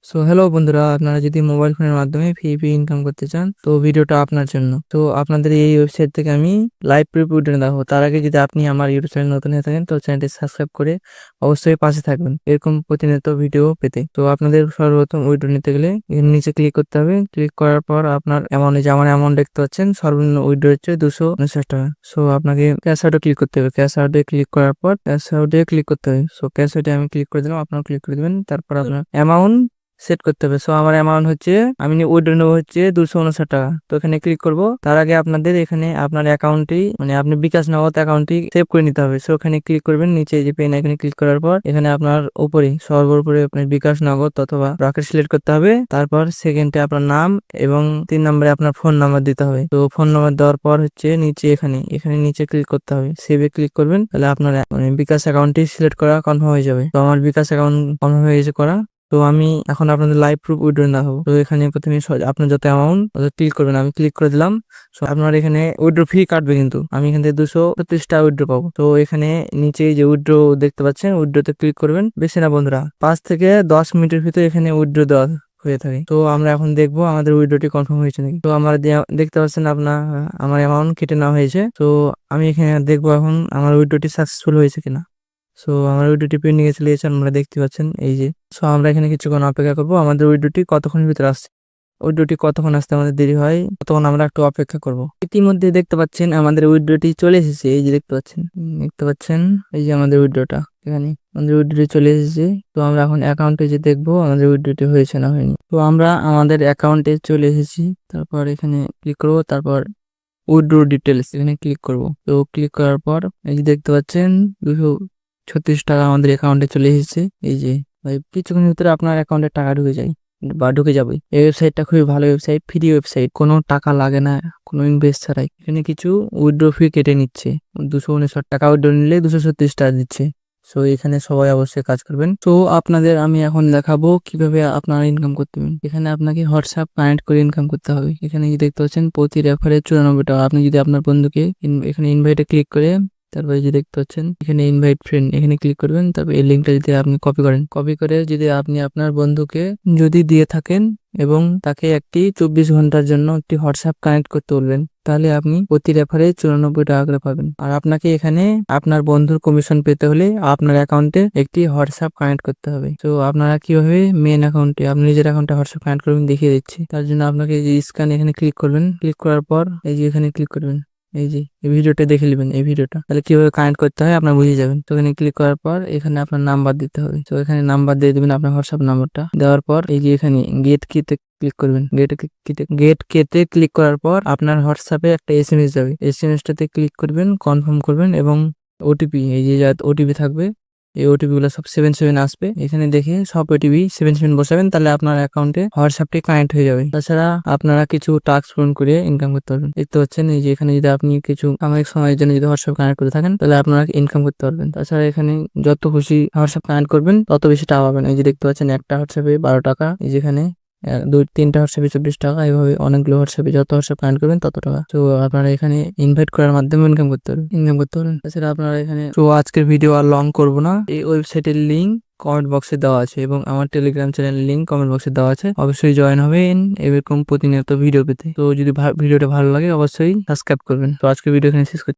So hello বন্ধুরা, আপনারা যদি মোবাইল ফোনের মাধ্যমে ফ্রি ইনকাম করতে চান তো ভিডিওটা আপনার জন্য। তো আপনাদের এই ওয়েবসাইট থেকে আমি লাইভ প্রিভিউ দেখাবো। তার আগে যদি আপনি আমার ইউটিউব চ্যানেল নতুন হয়ে থাকেন তো চ্যানেলটি সাবস্ক্রাইব করে অবশ্যই পাশে থাকবেন এরকম প্রতিনিয়ত ভিডিও পেতে। তো আপনাদের সর্বপ্রথম উইড্রো নিতে গেলে এর নিচে ক্লিক করতে হবে। ক্লিক করার পর আপনার অ্যামাউন্ট, যে আমার অ্যামাউন্ট দেখতে পাচ্ছেন, সর্বনিম্ন উইড্রো হচ্ছে 259 টাকা। সো আপনাকে ক্যাশ আউটে ক্লিক করতে হবে। ক্যাশ আউটে ক্লিক করার পর ক্যাশ আউটে ক্লিক করতে হবে। সো ক্যাশ আউটে আমি ক্লিক করে দিলাম, আপনার ক্লিক করে দেবেন। তারপর আপনার অ্যামাউন্ট সেট করতে হবে। সো আমার অ্যামাউন্ট হচ্ছে, আমি উইথড্র নেবো হচ্ছে 259 টাকা। তো এখানে ক্লিক করব। তার আগে আপনাদের এখানে আপনার অ্যাকাউন্টটি, মানে আপনি বিকাশ নগদ অ্যাকাউন্টটি সেভ করে নিতে হবে। সো এখানে ক্লিক করবেন, নিচে যে পেন আইকনে ক্লিক করার পর এখানে আপনার উপরে সর্বোপরি আপনার বিকাশ নগদ অথবা রকেট সিলেক্ট করতে হবে। তারপর সেকেন্ডে আপনার নাম এবং 3 নম্বরে আপনার ফোন নাম্বার দিতে হবে। তো ফোন নাম্বার দেওয়ার পর হচ্ছে নিচে এখানে নিচে ক্লিক করতে হবে, সেভে ক্লিক করবেন। তাহলে আপনার মানে বিকাশ অ্যাকাউন্টটি সিলেক্ট করা কনফার্ম হয়ে যাবে। তো আমার বিকাশ অ্যাকাউন্ট কনফার্ম হয়ে গেছে করা। তো আমি এখন আপনাদের লাইভ প্রুফ উইথড্র দেখাবো। তো এখানে প্রথমে আপনার যত অ্যামাউন্ট ক্লিক করবেন, আমি ক্লিক করে দিলাম। তো আপনার এখানে উইথড্র ফি কাটবে, কিন্তু আমি এখান থেকে 236 টাকা উইথড্র পাবো। তো এখানে নিচে যে উইথড্র দেখতে পাচ্ছেন, উইথড্রতে ক্লিক করবেন। বেশি না বন্ধুরা, 5 থেকে 10 মিনিটের ভিতরে এখানে উইথড্র দেওয়া হয়ে থাকে। তো আমরা এখন দেখবো আমাদের উইথড্রটি কনফার্ম হয়েছে নাকি। তো আমরা দেখতে পাচ্ছেন আপনার আমার অ্যামাউন্ট কেটে নেওয়া হয়েছে। তো আমি এখানে দেখবো এখন আমার উইথড্রটি সাকসেসফুল হয়েছে কিনা। সো আমার উইডোটি পেন্ডিং চলে গেছে, আপনারা দেখতে পাচ্ছেন এই যে। সো আমরা এখানে কিছুক্ষণ অপেক্ষা করবো, আমাদের উইডোটি কতক্ষণের ভিতরে আসছে। উইডোটি কতক্ষণ আসতে আমাদের দেরি হয় ততক্ষণ আমরা একটু অপেক্ষা করব। ইতিমধ্যে দেখতে পাচ্ছেন আমাদের উইডোটি চলে এসেছে, এই যে দেখতে পাচ্ছেন, এই যে আমাদের উইডোটা এখানে আমাদের উইডোটি চলে এসেছে। তো আমরা এখন অ্যাকাউন্টে যে দেখবো আমাদের উইডোটি হয়েছে না হয়নি। তো আমরা আমাদের অ্যাকাউন্টে চলে এসেছি, তারপর এখানে ক্লিক করবো, তারপর উইড্রো ডিটেলস এখানে ক্লিক করব। তো ক্লিক করার পর এই যে দেখতে পাচ্ছেন 236 টাকা আমাদের অ্যাকাউন্টে চলে এসেছে। এই যে ভাই, কিছুক্ষণের ভিতরে আপনার অ্যাকাউন্টে টাকা ঢুকে যায় বা ঢুকে যাবে। এই ওয়েবসাইটটা খুবই ভালো ওয়েবসাইট, ফ্রি ওয়েবসাইট, কোনো টাকা লাগে না, কোনো ইনভেস্ট ছাড়াই। এখানে কিছু উইড্রো ফি কেটে নিচ্ছে, 259 টাকা উইড্রো নিলে 236 টাকা দিচ্ছে। সো এখানে সবাই অবশ্যই কাজ করবেন। তো আপনাদের আমি এখন দেখাবো কিভাবে আপনারা ইনকাম করতে পারেন। এখানে আপনাকে হোয়াটসঅ্যাপ কানেক্ট করে ইনকাম করতে হবে। এখানে যে দেখতে পাচ্ছেন প্রতি রেফারে 94 টাকা। আপনি যদি আপনার বন্ধুকে এখানে ইনভাইটে ক্লিক করে, তারপরে যে দেখতে পাচ্ছেন এখানে ইনভাইট ফ্রেন্ড, এখানে ক্লিক করবেন। তারপর এই লিঙ্কটা যদি আপনি কপি করেন, কপি করে যদি আপনি আপনার বন্ধুকে যদি দিয়ে থাকেন এবং তাকে একটি 24 ঘন্টার জন্য একটি হোয়াটসঅ্যাপ কানেক্ট করতে বলবেন, তাহলে আপনি প্রতি রেফারে 94 টাকা করে পাবেন। আর আপনাকে এখানে আপনার বন্ধুর কমিশন পেতে হলে আপনার অ্যাকাউন্টে একটি হোয়াটসঅ্যাপ কানেক্ট করতে হবে। তো আপনারা কিভাবে মেন অ্যাকাউন্টে, আপনি নিজের অ্যাকাউন্টে হোয়াটসঅ্যাপ কানেক্ট করবেন দেখিয়ে দিচ্ছি। তার জন্য আপনাকে যে স্ক্যান এখানে ক্লিক করবেন, ক্লিক করার পর এই যে এখানে ক্লিক করবেন। এই যে এই ভিডিওটা দেখে নেবেন, এই ভিডিওটা তাহলে কিভাবে কানেক্ট করতে হয় আপনার বুঝে যাবেন। তো এখানে ক্লিক করার পর এখানে আপনার নাম্বার দিতে হবে। তো এখানে নাম্বার দিয়ে দেবেন, আপনার হোয়াটসঅ্যাপ নাম্বারটা দেওয়ার পর এই যে এখানে গেট কিতে ক্লিক করবেন। গেট কেতে ক্লিক করার পর আপনার হোয়াটসঅ্যাপে একটা এসএমএস যাবে, এসএমএসটাতে ক্লিক করবেন, কনফার্ম করবেন এবং ওটিপি, এই যে ওটিপি থাকবে, এই ওটিপি গুলো সব 77 আসবে। এখানে দেখে সব ওটিপি 77 বসাবেন, তাহলে আপনার অ্যাকাউন্টে হোয়াটসঅ্যাপটি কানেক্ট হয়ে যাবে। তাছাড়া আপনারা কিছু টাস্ক পূরণ করে ইনকাম করতে পারবেন। দেখতে পাচ্ছেন এই যে এখানে যদি আপনি কিছু সাময়িক সময়ের জন্য যদি হোয়াটসঅ্যাপ কানেক্ট করে থাকেন তাহলে আপনারা ইনকাম করতে পারবেন। তাছাড়া এখানে যত খুশি হোয়াটসঅ্যাপ কানেক্ট করবেন তত বেশি টাকা পাবেন। এই যে দেখতে পাচ্ছেন একটা হোয়াটসঅ্যাপে 12 টাকা, এই যেখানে 2-3টা হোয়াটসঅ্যাপে 24 টাকা, এইভাবে অনেকগুলো হোয়াটসঅ্যাপে যত হোয়াটসঅ্যাপ কানেক্ট করবেন তত টাকা। তো আপনারা এখানে ইনভাইট করার মাধ্যমে ইনকাম করতে পারবেন। তাছাড়া আপনারা এখানে, তো আজকের ভিডিও আর লং করব না, এই ওয়েবসাইটের লিঙ্ক কমেন্ট বক্সে দেওয়া আছে এবং আমার টেলিগ্রাম চ্যানেলের লিঙ্ক কমেন্ট বক্সে দেওয়া আছে। অবশ্যই জয়েন হবেন এরকম প্রতিনিয়ত ভিডিও পেতে। তো যদি ভিডিওটা ভালো লাগে অবশ্যই সাবস্ক্রাইব করবেন। তো আজকের ভিডিও এখানে শেষ করছি।